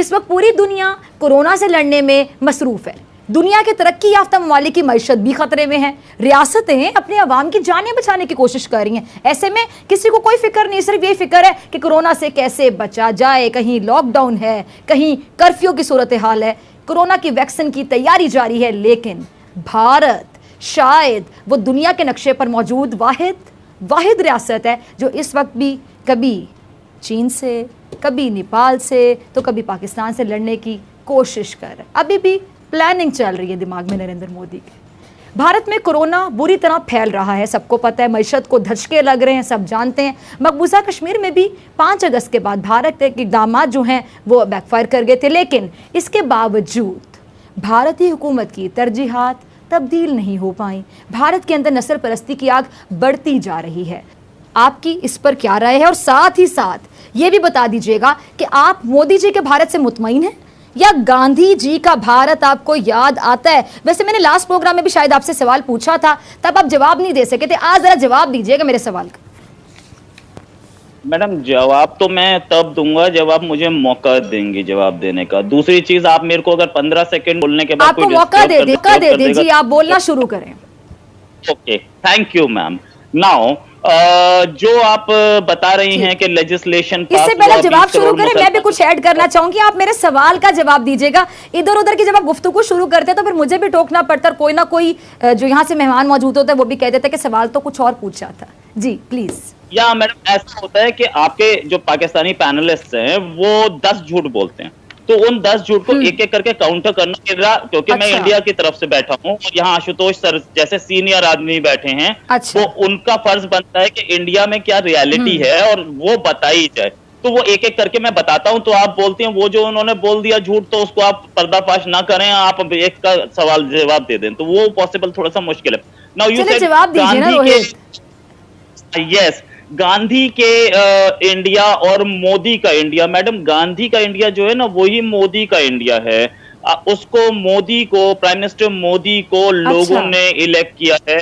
इस वक्त पूरी दुनिया कोरोना से लड़ने में मसरूफ है। दुनिया के तरक्की याफ्ता ममालिक की मईशत भी खतरे में है। रियासतें अपने अवाम की जानें बचाने की कोशिश कर रही हैं। ऐसे में किसी को कोई फिक्र नहीं, सिर्फ यही फिक्र है कि कोरोना से कैसे बचा जाए। कहीं लॉकडाउन है, कहीं कर्फ्यू की सूरत हाल है, कोरोना की वैक्सीन की तैयारी जारी है। लेकिन भारत शायद वो दुनिया के नक्शे पर मौजूद वाहिद रियासत है जो इस वक्त भी कभी चीन से, कभी नेपाल से, तो कभी पाकिस्तान से लड़ने की कोशिश कर रहा है। अभी भी प्लानिंग चल रही है दिमाग में नरेंद्र मोदी के। भारत में कोरोना बुरी तरह फैल रहा है, सबको पता है। मईशत को धचके लग रहे हैं, सब जानते हैं। मकबूजा कश्मीर में भी 5 अगस्त के बाद भारत के इक़दाम जो हैं वो बैकफायर कर गए थे। लेकिन इसके बावजूद भारतीय हुकूमत की तरजीहात तब्दील नहीं हो पाई। भारत के अंदर नस्ल परस्ती की आग बढ़ती जा रही है। आपकी इस पर क्या राय है? और साथ ही साथ ये भी बता दीजिएगा कि आप मोदी जी के भारत से मुतमईन हैं या गांधी जी का भारत आपको याद आता है? वैसे मैंने लास्ट प्रोग्राम में भी शायद आपसे सवाल पूछा था, तब आप जवाब नहीं दे सके थे। आज जरा जवाब दीजिएगा मेरे सवाल का। मैडम जवाब तो मैं तब दूंगा जब आप मुझे मौका देंगी जवाब देने का। दूसरी चीज, आप मेरे को अगर 15 सेकंड बोलने के बाद आपको मौका दे दे जी, आप बोलना शुरू करें। Okay, thank you ma'am. Now जो आप बता रही हैं कि लेजिस्लेशन, इससे पहले जवाब शुरू करें, मैं भी कुछ ऐड करना चाहूंगी। आप मेरे सवाल का जवाब दीजिएगा। इधर उधर की जब आप गुफ्तगू शुरू करते तो फिर मुझे भी टोकना पड़ता, कोई ना कोई जो यहाँ से मेहमान मौजूद होता है वो भी कह देता कि सवाल तो कुछ और पूछा था। जी प्लीज। या मैडम ऐसा होता है कि आपके जो पाकिस्तानी पैनलिस्ट हैं वो 10 झूठ बोलते हैं, तो उन 10 झूठ को एक एक करके काउंटर करना मेरा, क्योंकि मैं इंडिया की तरफ से बैठा हूँ और यहाँ आशुतोष सर जैसे सीनियर आदमी बैठे हैं, तो उनका फर्ज बनता है कि इंडिया में क्या रियलिटी है और वो बताई जाए। तो वो एक एक करके मैं बताता हूँ, तो आप बोलते हैं वो जो उन्होंने बोल दिया झूठ तो उसको आप पर्दाफाश ना करें, आप एक का सवाल जवाब दे दें, तो वो पॉसिबल थोड़ा सा मुश्किल है। Now you said yes, Gandhi के इंडिया और मोदी का इंडिया। मैडम गांधी का इंडिया जो है ना वही मोदी का इंडिया है। उसको मोदी को, प्राइम मिनिस्टर मोदी को लोगों ने इलेक्ट किया है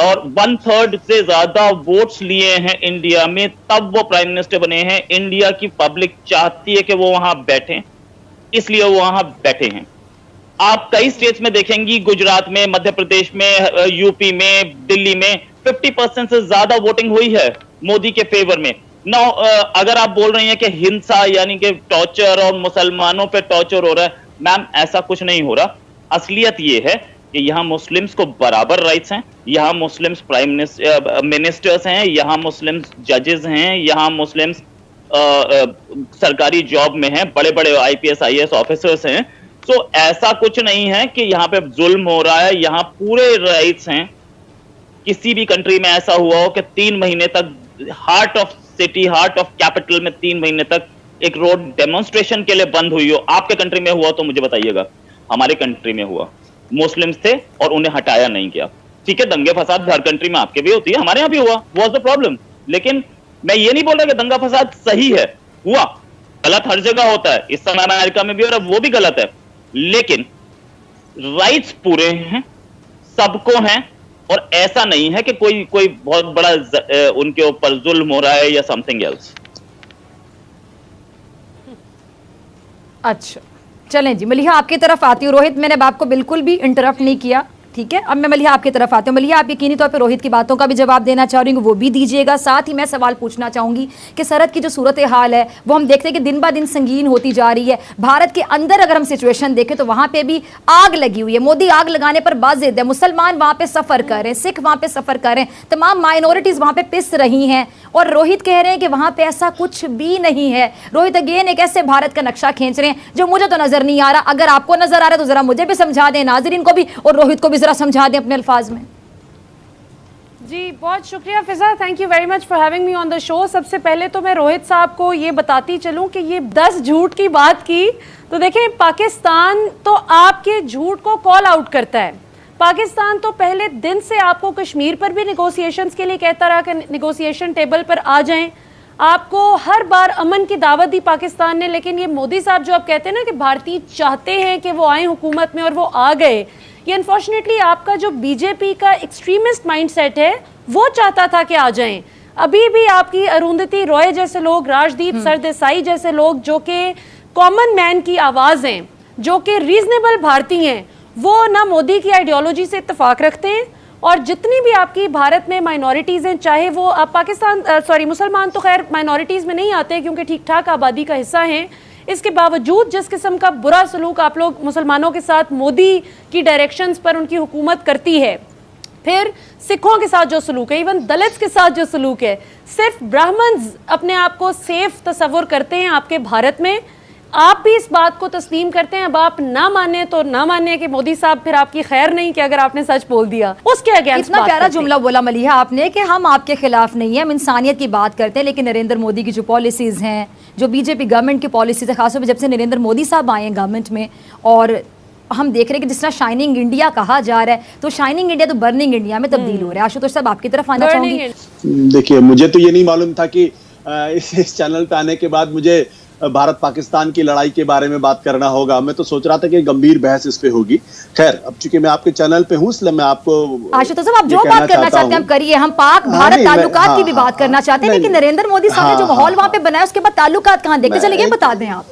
और 1/3 से ज्यादा वोट्स लिए हैं इंडिया में, तब वो प्राइम मिनिस्टर बने हैं। इंडिया की पब्लिक चाहती है कि वो वहां बैठे, इसलिए वो वहां बैठे हैं। आप कई स्टेट्स में देखेंगी, गुजरात में, मध्य प्रदेश में, यूपी में, दिल्ली में 50% से ज्यादा वोटिंग हुई है मोदी के फेवर में। नाउ अगर आप बोल रही हैं कि हिंसा यानी कि टॉर्चर और मुसलमानों पे टॉर्चर हो रहा है, मैम ऐसा कुछ नहीं हो रहा। असलियत ये है कि यहाँ मुस्लिम्स को बराबर राइट्स हैं, यहाँ मुस्लिम्स प्राइम मिनिस्टर्स हैं, यहाँ मुस्लिम्स जजेस हैं, यहाँ मुस्लिम्स सरकारी जॉब में हैं, बड़े बड़े IPS IAS ऑफिसर्स हैं। तो ऐसा कुछ नहीं है कि यहाँ पे जुल्म हो रहा है, यहाँ पूरे राइट्स हैं। किसी भी कंट्री में ऐसा हुआ हो कि 3 महीने तक heart of city, heart of capital में 3 महीने तक एक रोड डेमोन्स्ट्रेशन के लिए बंद हुई हो? आपके कंट्री में हुआ तो मुझे बताइएगा। हमारे कंट्री में हुआ, मुस्लिम्स थे और उन्हें हटाया नहीं गया। ठीक है, दंगे फसाद हर कंट्री में आपके भी होती है, हमारे यहाँ भी हुआ, व्हाट्स द प्रॉब्लम? लेकिन मैं ये नहीं बोल रहा कि दंगा फसाद सही है, हुआ, गलत हर जगह होता है, इस समय अमेरिका में भी हो रहा है, वो भी गलत है। लेकिन राइट्स पूरे हैं, सबको हैं, और ऐसा नहीं है कि कोई बहुत बड़ा उनके ऊपर जुल्म हो रहा है या समथिंग एल्स। अच्छा चलें जी, मलिहा आपकी तरफ आती हूँ। रोहित, मैंने आपको बिल्कुल भी इंटरप्ट नहीं किया, ठीक है? अब मैं मलिहा आपकी तरफ आती हूँ। मलिहा, आप यकीनी तौर पे रोहित की बातों का भी जवाब देना चाह रही हूँ, वो भी दीजिएगा। साथ ही मैं सवाल पूछना चाहूँगी कि सरहद की जो सूरत हाल है वो हम देखते हैं कि दिन ब दिन संगीन होती जा रही है। भारत के अंदर अगर हम सिचुएशन देखें तो वहाँ पे भी आग लगी हुई है। मोदी आग लगाने पर बाज़िद है। मुसलमान वहाँ पे सफ़र कर रहे हैं, सिख वहाँ पे सफ़र कर रहे हैं, तमाम माइनॉरिटीज़ वहाँ पे पिस रही हैं, और रोहित कह रहे हैं कि वहाँ पे ऐसा कुछ भी नहीं है। रोहित अगेन एक ऐसे भारत का नक्शा खींच रहे हैं जो मुझे तो नज़र नहीं आ रहा। अगर आपको नज़र आ रहा है तो ज़रा मुझे भी समझा दें, नाज़रीन को भी, और रोहित को भी ज़रा समझा दें अपने अल्फाज में। जी बहुत शुक्रिया Fiza, thank you very much for having me on the show. सबसे पहले तो मैं रोहित साहब को ये बताती चलूं कि ये 10 झूठ की बात की, तो देखें पाकिस्तान तो आपके झूठ को कॉल आउट करता है। पाकिस्तान तो पहले दिन से आपको कश्मीर पर भी निगोशिएशंस के लिए कहता रहा कि निगोशिएशन टेबल पर आ जाएं। आपको हर बार अमन की दावत दी पाकिस्तान ने, लेकिन ये मोदी साहब जो आप कहते हैं ना कि भारतीय चाहते हैं कि वो आए हुकूमत में और वो आ गए, ये अनफॉर्चुनेटली आपका जो बीजेपी का एक्सट्रीमिस्ट माइंडसेट है वो चाहता था कि आ जाएं। अभी भी आपकी अरुंधति रॉय जैसे लोग, राजदीप सरदेसाई जैसे लोग जो कि कॉमन मैन की आवाज़ें जो कि रीजनेबल भारतीय हैं, वो ना मोदी की आइडियोलॉजी से इत्तेफाक रखते हैं, और जितनी भी आपकी भारत में माइनॉरिटीज़ हैं, चाहे वो आप मुसलमान तो खैर माइनॉरिटीज़ में नहीं आते क्योंकि ठीक ठाक आबादी का हिस्सा हैं, इसके बावजूद जिस किस्म का बुरा सलूक आप लोग मुसलमानों के साथ मोदी की डायरेक्शंस पर उनकी हुकूमत करती है, फिर सिखों के साथ जो सलूक है, इवन दलित्स के साथ जो सलूक है, सिर्फ ब्राह्मण्स अपने आप को सेफ तस्वुर करते हैं आपके भारत में। आप भी इस बात को तस्लीम करते हैं, अब आप ना माने तो ना माने कि मोदी साहब फिर आपकी खैर नहीं कि अगर आपने सच बोल दिया उसके अगेंस्ट। इतना प्यारा जुमला बोला मलिहा आपने कि हम आपके खिलाफ नहीं है, हम इंसानियत की बात करते हैं, लेकिन नरेंद्र मोदी की जो पॉलिसीज़ हैं, जो बीजेपी गवर्नमेंट की पॉलिसीज़ है, खासतौर पर जब से नरेंद्र मोदी साहब आए हैं गवर्नमेंट में, और हम देख रहे हैं कि जिस तरह शाइनिंग इंडिया कहा जा रहा है, तो शाइनिंग इंडिया तो बर्निंग इंडिया में तब्दील हो रहा है। आशुतोष साहब आपकी तरफ आना चाहूंगी। देखिए, मुझे तो ये नहीं मालूम था कि इस चैनल पे आने के बाद मुझे भारत पाकिस्तान की लड़ाई के बारे में बात करना होगा। मैं तो सोच रहा था कि गंभीर बहस इस पे होगी। खैर, अब चूंकि मैं आपके चैनल पे हूँ, इसलिए मैं आपको आशुतोष साहब, आप जो बात करना चाहते हैं हम करिए। हम पाक भारत ताल्लुकात की भी बात करना चाहते हैं, लेकिन नरेंद्र मोदी साहब ने जो माहौल वहां पे बनाया, उसके बाद ताल्लुकात कहाँ देखते चले गए, बता दें आप।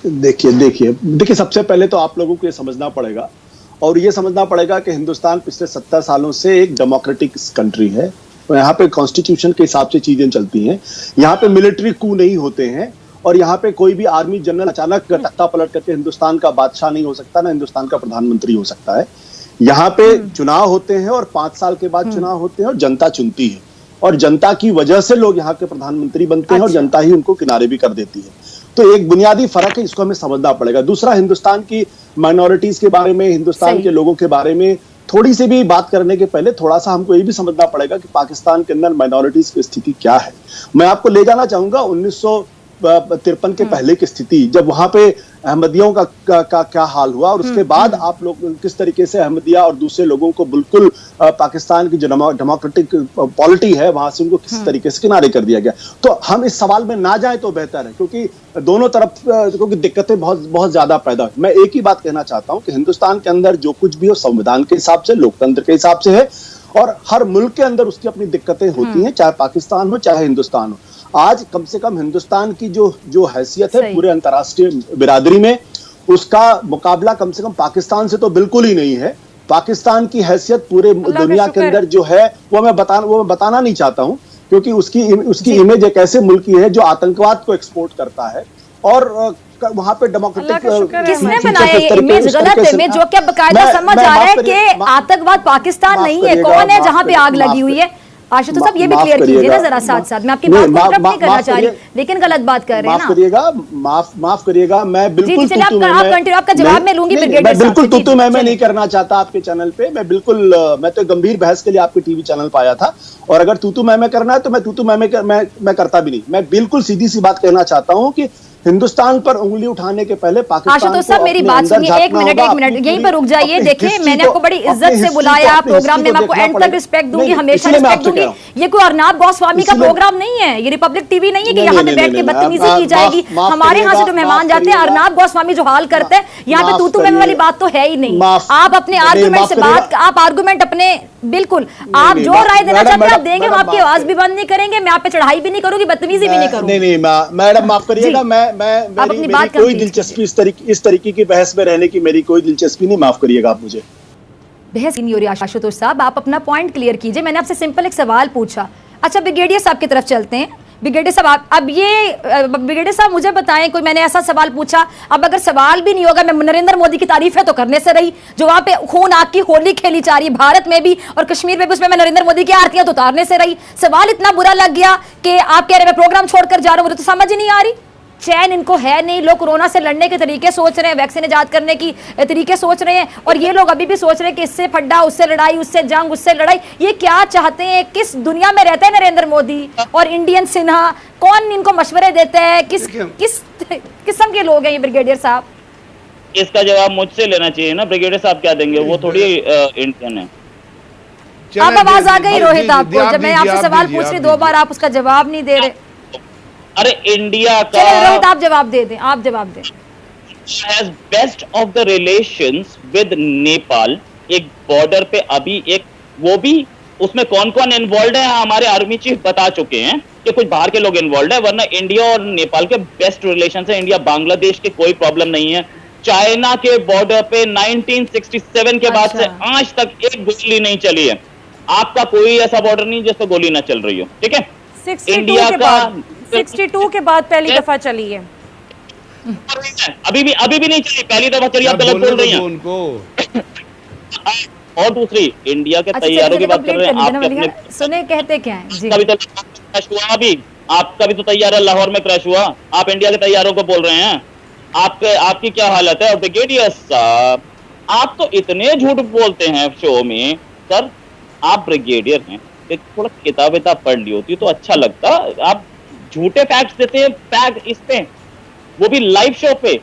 देखिए, सबसे पहले तो आप लोगों को ये समझना पड़ेगा, और ये समझना पड़ेगा कि हिंदुस्तान पिछले 70 सालों से एक डेमोक्रेटिक कंट्री है। यहाँ पे कॉन्स्टिट्यूशन के हिसाब से चीजें चलती हैं। यहाँ पे मिलिट्री कू नहीं होते हैं, और यहाँ पे कोई भी आर्मी जनरल अचानक तख्ता पलट करके हिंदुस्तान का बादशाह नहीं हो सकता, ना हिंदुस्तान का प्रधानमंत्री हो सकता है। यहाँ पे चुनाव होते हैं, और 5 साल के बाद चुनाव होते हैं, और जनता चुनती है, और जनता की वजह से लोग यहाँ के प्रधानमंत्री बनते हैं, और जनता ही उनको किनारे भी कर देती है। तो एक बुनियादी फर्क है, इसको हमें समझना पड़ेगा। दूसरा, हिंदुस्तान की माइनॉरिटीज के बारे में, हिंदुस्तान के लोगों के बारे में थोड़ी सी भी बात करने के पहले थोड़ा सा हमको ये भी समझना पड़ेगा कि पाकिस्तान के अंदर माइनॉरिटीज की स्थिति क्या है। मैं आपको ले जाना चाहूंगा 1953 के पहले की स्थिति, जब वहां पे अहमदियों का क्या हाल हुआ, और उसके बाद आप लोग किस तरीके से अहमदिया और दूसरे लोगों को बिल्कुल पाकिस्तान की जो डेमोक्रेटिक पॉलिटी है वहां से उनको किस तरीके से किनारे कर दिया गया। तो हम इस सवाल में ना जाएं तो बेहतर है, क्योंकि दोनों तरफ क्योंकि दिक्कतें बहुत ज्यादा पैदा हुई। मैं एक ही बात कहना चाहता हूं कि हिंदुस्तान के अंदर जो कुछ भी हो संविधान के हिसाब से, लोकतंत्र के हिसाब से है, और हर मुल्क के अंदर उसकी अपनी दिक्कतें होती हैं, चाहे पाकिस्तान हो चाहे हिंदुस्तान हो। आज कम से कम हिंदुस्तान की जो हैसियत है पूरे अंतर्राष्ट्रीय बिरादरी में, उसका मुकाबला कम से कम पाकिस्तान से तो बिल्कुल ही नहीं है। पाकिस्तान की हैसियत पूरे दुनिया के अंदर जो है वो मैं बताना नहीं चाहता हूं, क्योंकि उसकी इमेज एक ऐसे मुल्क की है जो आतंकवाद को एक्सपोर्ट करता है, और वहां पे डेमोक्रेटिक किसने बनाया ये इमेज, गलत इमेज, जो कि बकायदा समझ आ रहा है कि आतंकवाद पाकिस्तान नहीं है, कौन है जहां पे आग लगी हुई है। आशुतोष साहब ये भी क्लियर कीजिए ना जरा साथ साथ। मैं आपकी बात को इंटरप्ट नहीं करना चाह रही, लेकिन गलत बात कर रहे हैं ना। माफ करिएगा, मैं बिल्कुल आपका जवाब मैं लूंगी ब्रिगेडियर साहब। बिल्कुल तू मैं नहीं करना चाहता आपके चैनल पे। मैं तो गंभीर बहस के लिए आपके टीवी चैनल पे आया था, और अगर तू मैं करना है तो मैं तू मैं करता भी नहीं। मैं बिल्कुल सीधी सी बात कहना चाहता हूँ कि हिंदुस्तान पर उंगली उठाने के पहले पाकिस्तान आशुतोष साहब मेरी बात सुनिए, एक मिनट यहीं पर रुक जाइए। देखिए, मैंने आपको बड़ी इज्जत से बुलाया प्रोग्राम में, मैं आपको एंड तक रिस्पेक्ट दूंगी, हमेशा रिस्पेक्ट दूंगी। ये कोई अर्नाब गोस्वामी का प्रोग्राम नहीं है, ये रिपब्लिक टीवी नहीं है कि यहाँ पे बैठ के बदतमीजी की जाएगी। हमारे यहाँ से जो मेहमान जाते हैं, अर्नाब गोस्वामी जो हाल करते हैं, यहाँ पे तू मैं वाली बात तो है ही नहीं। आप अपने आर्गुमेंट से बात, आप आर्गुमेंट अपने बिल्कुल आप जो राय देना चाहते हैं आप देंगे, हम आपकी आवाज भी बंद नहीं करेंगे, मैं आप पे चढ़ाई भी नहीं करूंगी, बदतमीजी भी नहीं करूंगी। नहीं मैडम माफ करिएगा, मेरी कोई दिलचस्पी इस तरीके की बहस में रहने की मेरी कोई दिलचस्पी नहीं, माफ करिएगा आप मुझे। बहस नहीं हो रही आशुतोष साहब, आप अपना पॉइंट क्लियर कीजिए। मैंने आपसे सिंपल एक सवाल पूछा। अच्छा, ब्रिगेडियर साहब की तरफ चलते हैं। ब्रिगेडियर साहब, अब ये ब्रिगेडियर साहब मुझे बताएं, कोई मैंने ऐसा सवाल पूछा, अब अगर सवाल भी नहीं होगा, मैं नरेंद्र मोदी की तारीफ है तो करने से रही, जो वहां पे खून आग की होली खेली जा रही है भारत में भी और कश्मीर में भी, उसमें मैं नरेंद्र मोदी की आरतियां तो उतारने से रही। सवाल इतना बुरा लग गया कि आप कह रहे मैं प्रोग्राम छोड़कर जा रहा हूं, मुझे तो समझ ही नहीं आ रही। चैन इनको है नहीं, लोग कोरोना से लड़ने के तरीके सोच रहे हैं, वैक्सीन इजाद करने की तरीके सोच रहे हैं, और ये लोग अभी भी सोच रहे हैं कि इससे फड्डा, उससे लड़ाई, उससे जंग, उससे लड़ाई। ये क्या चाहते हैं? किस दुनिया में रहते हैं नरेंद्र मोदी और इंडियन सिन्हा? कौन इनको मशवरे देते हैं? किस किस्म के लोग हैं ये ब्रिगेडियर साहब? इसका जवाब मुझसे लेना चाहिए ना, ब्रिगेडियर साहब क्या देंगे, वो थोड़ी इंडियन है। अब आवाज आ गई रोहित आपको, जब मैं आपसे सवाल पूछ रही 2 बार आप उसका जवाब नहीं दे रहे। अरे इंडिया का, रोहित आप जवाब दे दें, आप जवाब दें। has best of the relations with Nepal, एक बॉर्डर पे अभी एक, वो भी उसमें कौन कौन इन्वॉल्व है हमारे आर्मी चीफ बता चुके हैं। कि कुछ बाहर के लोग इन्वॉल्व है, वरना इंडिया और नेपाल के बेस्ट रिलेशन है, इंडिया बांग्लादेश के कोई प्रॉब्लम नहीं है। चाइना के बॉर्डर पे 1967 के बाद से आज तक एक गोली नहीं चली है। आपका कोई ऐसा बॉर्डर नहीं जिस पे गोली ना चल रही हो, ठीक है। 62 के बाद पहली दफा चली है। अभी भी नहीं चली, पहली दफा चली, आप गलत बोल रही हैं उनको। और दूसरी, इंडिया के तैयारों की बात कर रहे हैं, आपके अपने सुने कहते क्या है जी। कभी तो क्रैश हुआ, अभी आपका भी तो तैयारा लाहौर में क्रैश हुआ, आप इंडिया के तैयारों को बोल रहे हैं। आपकी क्या हालत है। और ब्रिगेडियर साहब, आप तो इतने झूठ बोलते हैं शो में। सर, आप ब्रिगेडियर हैं, एक थोड़ा किताबें पढ़ ली होती तो अच्छा लगता। आप झूठे फैक्ट्स देते हैं, फैक्ट इस पे, वो भी लाइव शो पे।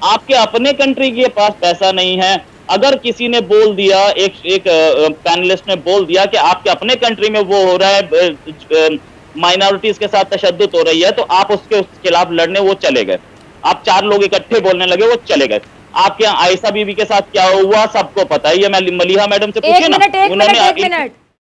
आपके अपने कंट्री के पास पैसा नहीं है। अगर किसी ने बोल दिया, एक पैनलिस्ट ने बोल दिया कि आपके अपने कंट्री में वो हो रहा है, माइनॉरिटीज के साथ तशद्दुद हो रही है, तो आप उसके खिलाफ लड़ने वो चले गए। आप 4 लोग इकट्ठे बोलने लगे, वो चले गए। आपके यहाँ आयशा बीबी के साथ क्या हुआ सबको पता है। ये मैं मलिहा मैडम से पूछिए ना, एक मिनट